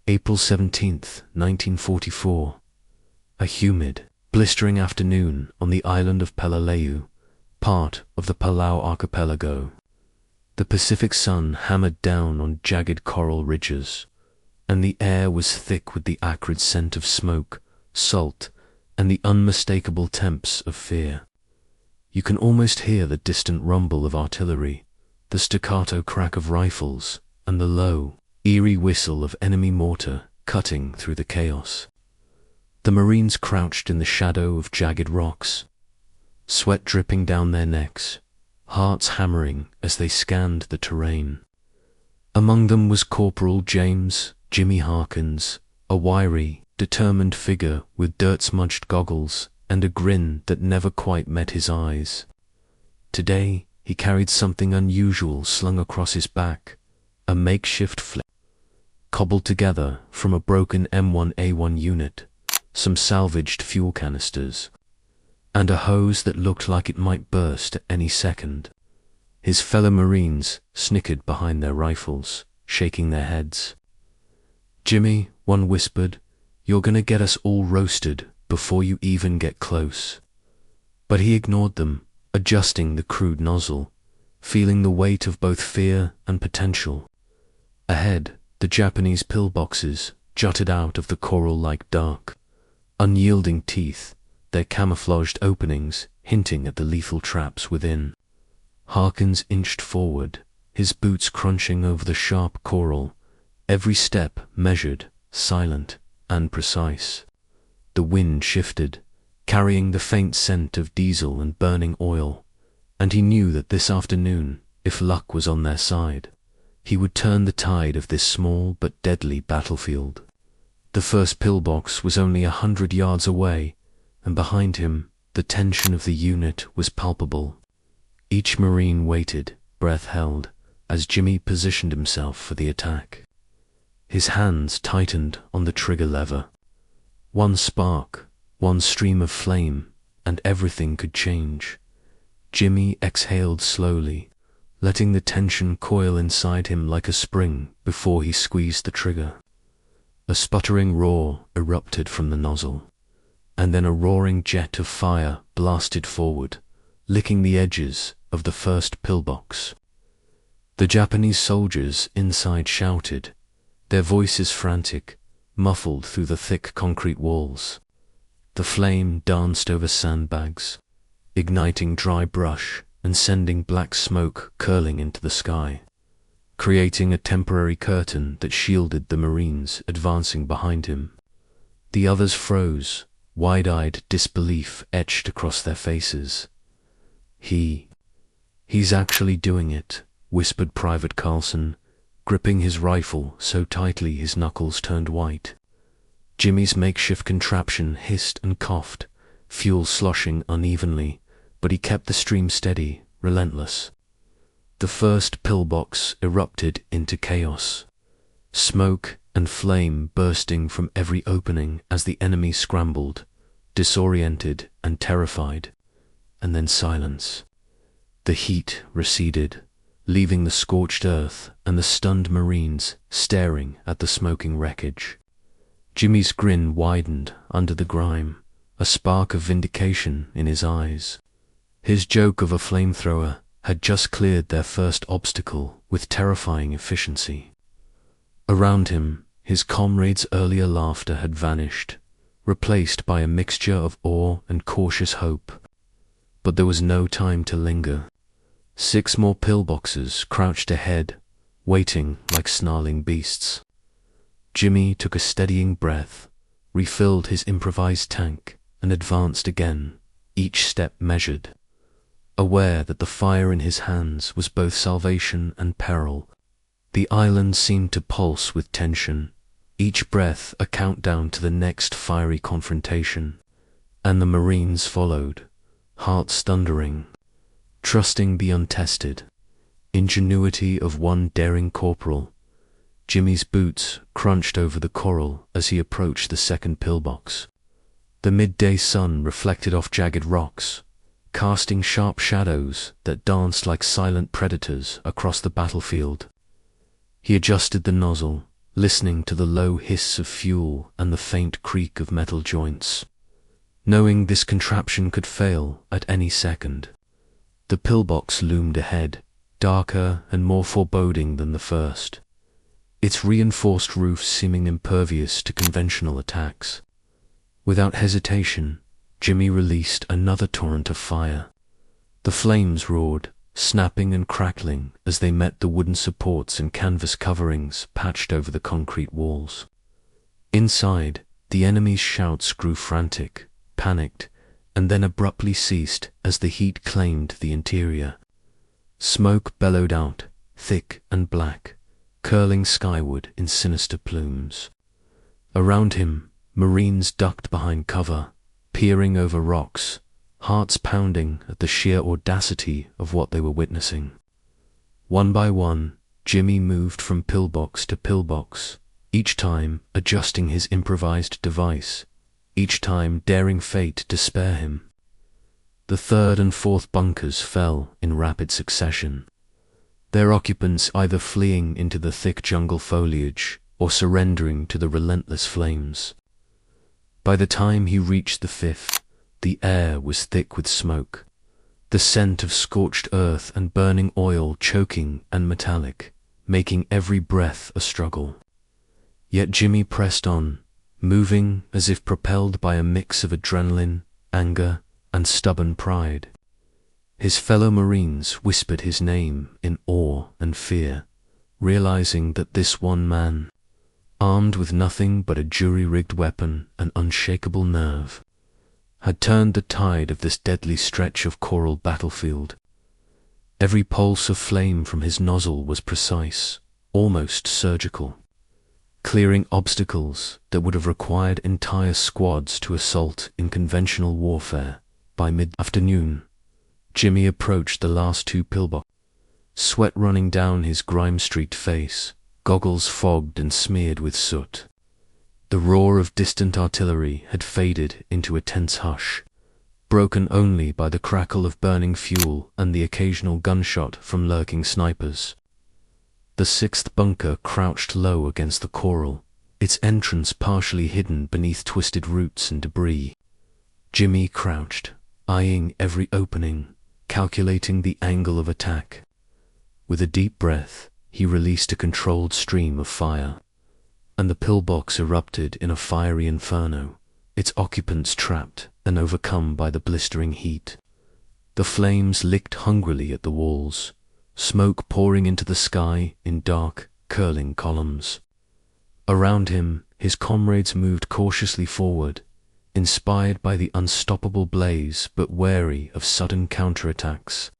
April 17th, 1944. A humid, blistering afternoon on the island of Peleliu, part of the Palau archipelago. The Pacific sun hammered down on jagged coral ridges, and the air was thick with the acrid scent of smoke, salt, and the unmistakable temps of fear. You can almost hear the distant rumble of artillery, the staccato crack of rifles, and the low, eerie whistle of enemy mortar cutting through the chaos. The Marines crouched in the shadow of jagged rocks, sweat dripping down their necks, hearts hammering as they scanned the terrain. Among them was Corporal James, Jimmy Harkins, a wiry, determined figure with dirt-smudged goggles and a grin that never quite met his eyes. Today, he carried something unusual slung across his back, a makeshift flamethrower, cobbled together from a broken M1A1 unit, some salvaged fuel canisters, and a hose that looked like it might burst at any second. His fellow Marines snickered behind their rifles, shaking their heads. "Jimmy," one whispered, "you're gonna get us all roasted before you even get close." But he ignored them, adjusting the crude nozzle, feeling the weight of both fear and potential. Ahead, the Japanese pillboxes jutted out of the coral-like dark, unyielding teeth, their camouflaged openings hinting at the lethal traps within. Harkins inched forward, his boots crunching over the sharp coral, every step measured, silent, and precise. The wind shifted, carrying the faint scent of diesel and burning oil, and he knew that this afternoon, if luck was on their side, he would turn the tide of this small but deadly battlefield. The first pillbox was only 100 yards away, and behind him, the tension of the unit was palpable. Each Marine waited, breath held, as Jimmy positioned himself for the attack. His hands tightened on the trigger lever. One spark, one stream of flame, and everything could change. Jimmy exhaled slowly, letting the tension coil inside him like a spring before he squeezed the trigger. A sputtering roar erupted from the nozzle, and then a roaring jet of fire blasted forward, licking the edges of the first pillbox. The Japanese soldiers inside shouted, their voices frantic, muffled through the thick concrete walls. The flame danced over sandbags, igniting dry brush and sending black smoke curling into the sky, creating a temporary curtain that shielded the Marines advancing behind him. The others froze, wide-eyed disbelief etched across their faces. He's actually doing it," whispered Private Carlson, gripping his rifle so tightly his knuckles turned white. Jimmy's makeshift contraption hissed and coughed, fuel sloshing unevenly, but he kept the stream steady, relentless. The first pillbox erupted into chaos, smoke and flame bursting from every opening as the enemy scrambled, disoriented and terrified, and then silence. The heat receded, leaving the scorched earth and the stunned Marines staring at the smoking wreckage. Jimmy's grin widened under the grime, a spark of vindication in his eyes. His joke of a flamethrower had just cleared their first obstacle with terrifying efficiency. Around him, his comrades' earlier laughter had vanished, replaced by a mixture of awe and cautious hope. But there was no time to linger. 6 more pillboxes crouched ahead, waiting like snarling beasts. Jimmy took a steadying breath, refilled his improvised tank, and advanced again, each step measured, aware that the fire in his hands was both salvation and peril. The island seemed to pulse with tension, each breath a countdown to the next fiery confrontation, and the Marines followed, hearts thundering, trusting the untested ingenuity of one daring corporal. Jimmy's boots crunched over the coral as he approached the second pillbox. The midday sun reflected off jagged rocks, casting sharp shadows that danced like silent predators across the battlefield. He adjusted the nozzle, listening to the low hiss of fuel and the faint creak of metal joints, knowing this contraption could fail at any second. The pillbox loomed ahead, darker and more foreboding than the first, its reinforced roof seeming impervious to conventional attacks. Without hesitation, Jimmy released another torrent of fire. The flames roared, snapping and crackling as they met the wooden supports and canvas coverings patched over the concrete walls. Inside, the enemy's shouts grew frantic, panicked, and then abruptly ceased as the heat claimed the interior. Smoke bellowed out, thick and black, curling skyward in sinister plumes. Around him, Marines ducked behind cover, peering over rocks, hearts pounding at the sheer audacity of what they were witnessing. One by one, Jimmy moved from pillbox to pillbox, each time adjusting his improvised device, each time daring fate to spare him. The third and fourth bunkers fell in rapid succession, their occupants either fleeing into the thick jungle foliage or surrendering to the relentless flames. By the time he reached the fifth, the air was thick with smoke, the scent of scorched earth and burning oil choking and metallic, making every breath a struggle. Yet Jimmy pressed on, moving as if propelled by a mix of adrenaline, anger, and stubborn pride. His fellow Marines whispered his name in awe and fear, realizing that this one man, armed with nothing but a jury-rigged weapon and unshakable nerve, had turned the tide of this deadly stretch of coral battlefield. Every pulse of flame from his nozzle was precise, almost surgical, clearing obstacles that would have required entire squads to assault in conventional warfare. By mid-afternoon, Jimmy approached the last two pillboxes, sweat running down his grime-streaked face, goggles fogged and smeared with soot. The roar of distant artillery had faded into a tense hush, broken only by the crackle of burning fuel and the occasional gunshot from lurking snipers. The sixth bunker crouched low against the coral, its entrance partially hidden beneath twisted roots and debris. Jimmy crouched, eyeing every opening, calculating the angle of attack. With a deep breath, he released a controlled stream of fire, and the pillbox erupted in a fiery inferno, its occupants trapped and overcome by the blistering heat. The flames licked hungrily at the walls, smoke pouring into the sky in dark, curling columns. Around him, his comrades moved cautiously forward, inspired by the unstoppable blaze but wary of sudden counterattacks.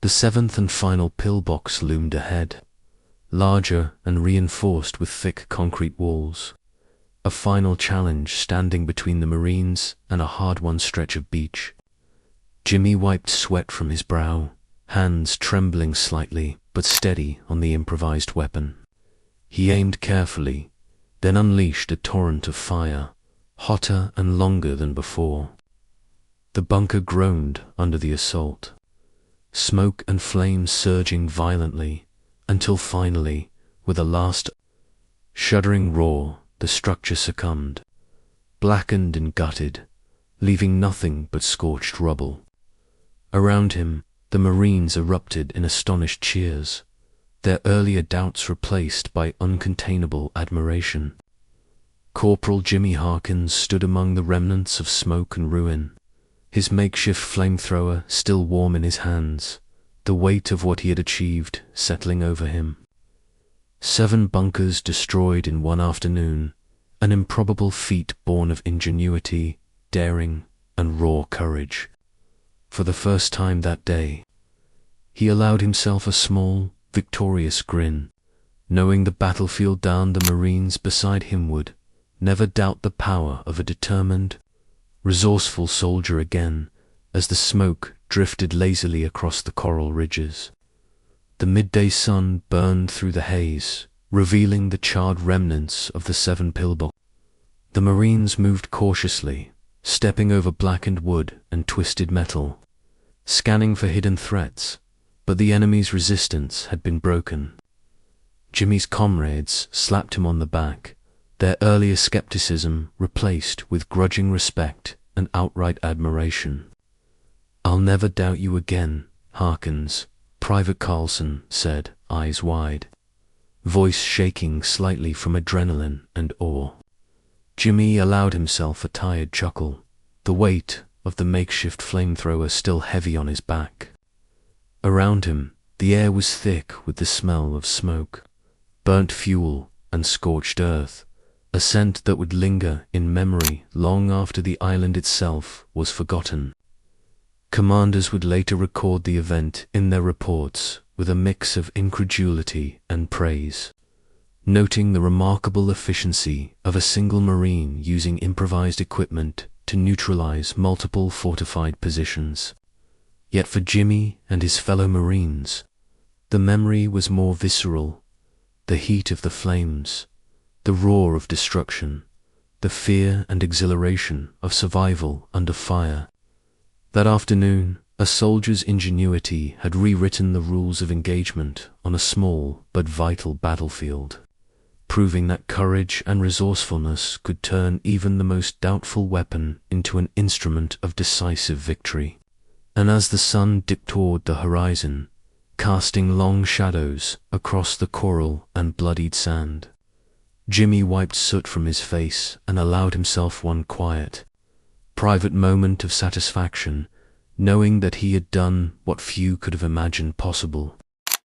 The seventh and final pillbox loomed ahead, larger and reinforced with thick concrete walls, a final challenge standing between the Marines and a hard-won stretch of beach. Jimmy wiped sweat from his brow, hands trembling slightly but steady on the improvised weapon. He aimed carefully, then unleashed a torrent of fire, hotter and longer than before. The bunker groaned under the assault, smoke and flames surging violently, until finally, with a last shuddering roar, the structure succumbed, blackened and gutted, leaving nothing but scorched rubble. Around him, the Marines erupted in astonished cheers, their earlier doubts replaced by uncontainable admiration. Corporal Jimmy Harkins stood among the remnants of smoke and ruin, his makeshift flamethrower still warm in his hands, the weight of what he had achieved settling over him. 7 bunkers destroyed in one afternoon, an improbable feat born of ingenuity, daring, and raw courage. For the first time that day, he allowed himself a small, victorious grin, knowing the battlefield down the Marines beside him would never doubt the power of a determined, resourceful soldier again as the smoke drifted lazily across the coral ridges. The midday sun burned through the haze, revealing the charred remnants of the 7 pillboxes. The Marines moved cautiously, stepping over blackened wood and twisted metal, scanning for hidden threats, but the enemy's resistance had been broken. Jimmy's comrades slapped him on the back, their earlier skepticism replaced with grudging respect and outright admiration. "I'll never doubt you again, Harkins," Private Carlson said, eyes wide, voice shaking slightly from adrenaline and awe. Jimmy allowed himself a tired chuckle, the weight of the makeshift flamethrower still heavy on his back. Around him, the air was thick with the smell of smoke, burnt fuel, and scorched earth, a scent that would linger in memory long after the island itself was forgotten. Commanders would later record the event in their reports with a mix of incredulity and praise, noting the remarkable efficiency of a single Marine using improvised equipment to neutralize multiple fortified positions. Yet for Jimmy and his fellow Marines, the memory was more visceral. The heat of the flames, the roar of destruction, the fear and exhilaration of survival under fire. That afternoon, a soldier's ingenuity had rewritten the rules of engagement on a small but vital battlefield, proving that courage and resourcefulness could turn even the most doubtful weapon into an instrument of decisive victory. And as the sun dipped toward the horizon, casting long shadows across the coral and bloodied sand, Jimmy wiped soot from his face and allowed himself one quiet, private moment of satisfaction, knowing that he had done what few could have imagined possible.